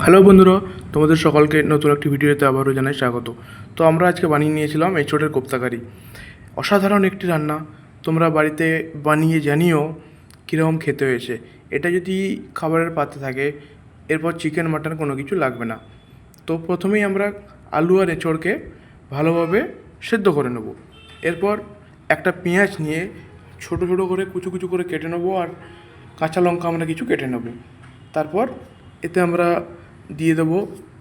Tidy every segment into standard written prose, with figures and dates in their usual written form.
Hello বন্ধুরা, তোমাদের সকলকে নতুন একটি ভিডিওতে আবারও জানাই স্বাগত। তো আমরা আজকে বানিয়ে নিয়েছিলাম এঁচোড়ের কোপ্তাকারি। অসাধারণ একটি রান্না, তোমরা বাড়িতে বানিয়ে জানিও কীরকম খেতে হয়েছে। এটা যদি খাবারের পাতে থাকে, এরপর চিকেন মাটন কোনো কিছু লাগবে না। তো প্রথমেই আমরা আলু আর এঁচোড়কে ভালোভাবে সেদ্ধ করে নেব। এরপর একটা পেঁয়াজ নিয়ে ছোটো ছোটো করে কুচু কুচু করে কেটে নেবো, আর কাঁচা লঙ্কা আমরা কিছু কেটে নেব। তারপর এতে আমরা দিয়ে দেবো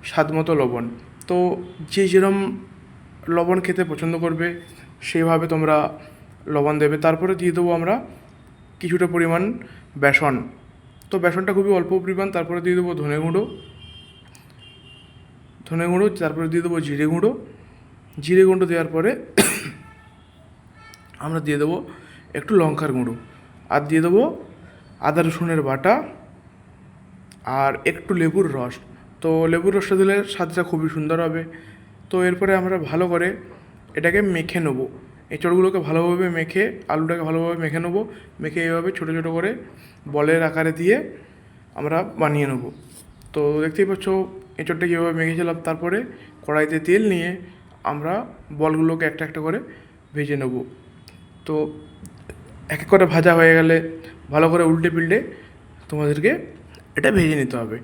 স্বাদ মতো লবণ। তো যে যেরম লবণ খেতে পছন্দ করবে সেইভাবে তোমরা লবণ দেবে। তারপরে দিয়ে দেবো আমরা কিছুটা পরিমাণ বেসন। তো বেসনটা খুবই অল্প পরিমাণ। তারপরে দিয়ে দেবো ধনে গুঁড়ো, তারপরে দিয়ে দেবো জিরে গুঁড়ো দেওয়ার পরে আমরা দিয়ে দেবো একটু লঙ্কার গুঁড়ো, আর দিয়ে দেবো আদা রসুনের বাটা, আর একটু লেবুর রস। তো লেবুর রসটা দিলে স্বাদটা খুবই সুন্দর হবে। তো এরপরে আমরা ভালো করে এটাকে মেখে নেবো। এঁচড়গুলোকে ভালোভাবে মেখে, আলুটাকে ভালোভাবে মেখে নেবো। মেখে এইভাবে ছোটো ছোটো করে বলের আকারে দিয়ে আমরা বানিয়ে নেবো। তো দেখতেই পাচ্ছ এঁচড়টা কীভাবে মেখেছিলাম। তারপরে কড়াইতে তেল নিয়ে আমরা বলগুলোকে একটা একটা করে ভেজে নেব। তো এক এক করে ভাজা হয়ে গেলে ভালো করে উল্টে পিল্টে তোমাদেরকে এটা ভেজে নিতে হবে।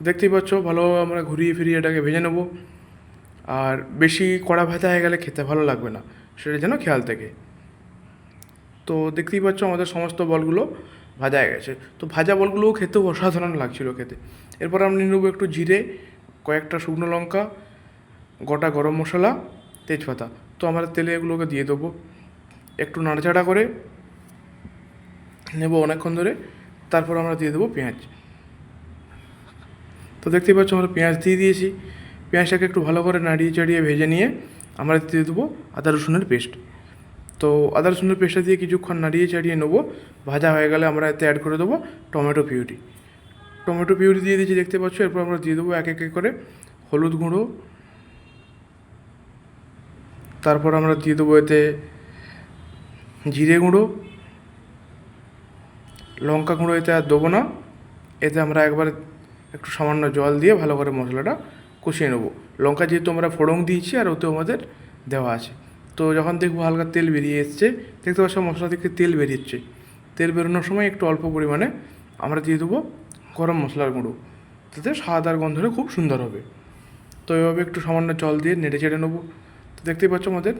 দেখতেই পাচ্ছ ভালোভাবে আমরা ঘুরিয়ে ফিরিয়ে এটাকে ভেজে নেব। আর বেশি কড়া ভাজা হয়ে গেলে খেতে ভালো লাগবে না, সেটা যেন খেয়াল থাকে। তো দেখতেই পাচ্ছ আমাদের সমস্ত বলগুলো ভাজা হয়ে গেছে। তো ভাজা বলগুলোও খেতেও অসাধারণ লাগছিল খেতে। এরপর আমরা নিয়ে নেবো একটু জিরে, কয়েকটা শুকনো লঙ্কা, গোটা গরম মশলা, তেজপাতা। তো আমরা তেলে এগুলোকে দিয়ে দেবো, একটু নাড়াচাড়া করে নেব অনেকক্ষণ ধরে। তারপর আমরা দিয়ে দেবো পেঁয়াজ। তো দেখতেই পাচ্ছ আমরা পেঁয়াজ দিয়ে দিয়েছি। পেঁয়াজটাকে একটু ভালো করে নাড়িয়ে চাড়িয়ে ভেজে নিয়ে আমরা দিয়ে দেবো আদা রসুনের পেস্ট। তো আদা রসুনের পেস্টটা দিয়ে কিছুক্ষণ নাড়িয়ে চাড়িয়ে নেবো। ভাজা হয়ে গেলে আমরা এতে অ্যাড করে দেবো টমেটো পিউরি দিয়ে দিয়েছি, দেখতে পাচ্ছ। এরপর আমরা দিয়ে দেবো এক এক করে হলুদ গুঁড়ো। তারপর আমরা দিয়ে দেবো এতে জিরে গুঁড়ো, লঙ্কা গুঁড়ো এতে আর দেবো না। এতে আমরা একবার একটু সামান্য জল দিয়ে ভালো করে মশলাটা কষিয়ে নেবো। লঙ্কা যেহেতু আমরা ফোড়ন দিয়েছি আর ওতেও আমাদের দেওয়া আছে। তো যখন দেখবো হালকা তেল বেরিয়ে এসছে, দেখতে পাচ্ছ মশলা থেকে তেল বেরিয়েছে। তেল বেরোনোর সময় একটু অল্প পরিমাণে আমরা দিয়ে দেবো গরম মশলার গুঁড়ো, তাতে স্বাদ আর গন্ধটা খুব সুন্দর হবে। তো এভাবে একটু সামান্য জল দিয়ে নেড়ে চেড়ে নেবো। তো দেখতেই পাচ্ছ আমাদের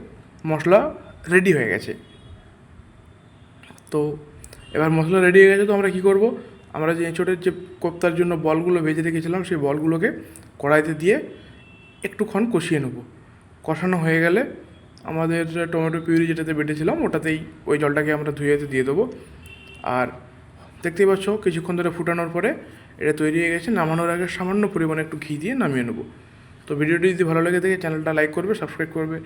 মশলা রেডি হয়ে গেছে। তো এবার মশলা রেডি হয়ে গেছে। তো আমরা কী করবো, আমরা যে এঁচোড়ের যে কোপ্তার জন্য বলগুলো ভেজে রেখেছিলাম সেই বলগুলোকে কড়াইতে দিয়ে একটুক্ষণ কষিয়ে নেবো। কষানো হয়ে গেলে আমাদের টমেটো পিউরি যেটাতে বেটেছিলাম ওটাতেই ওই জলটাকে আমরা ধুয়েতে দিয়ে দেবো। আর দেখতেই পাচ্ছ কিছুক্ষণ ধরে ফুটানোর পরে এটা তৈরি হয়ে গেছে। নামানোর আগে সামান্য পরিমাণে একটু ঘি দিয়ে নামিয়ে নেবো। তো ভিডিওটি যদি ভালো লেগে থাকে চ্যানেলটা লাইক করবে, সাবস্ক্রাইব করবে।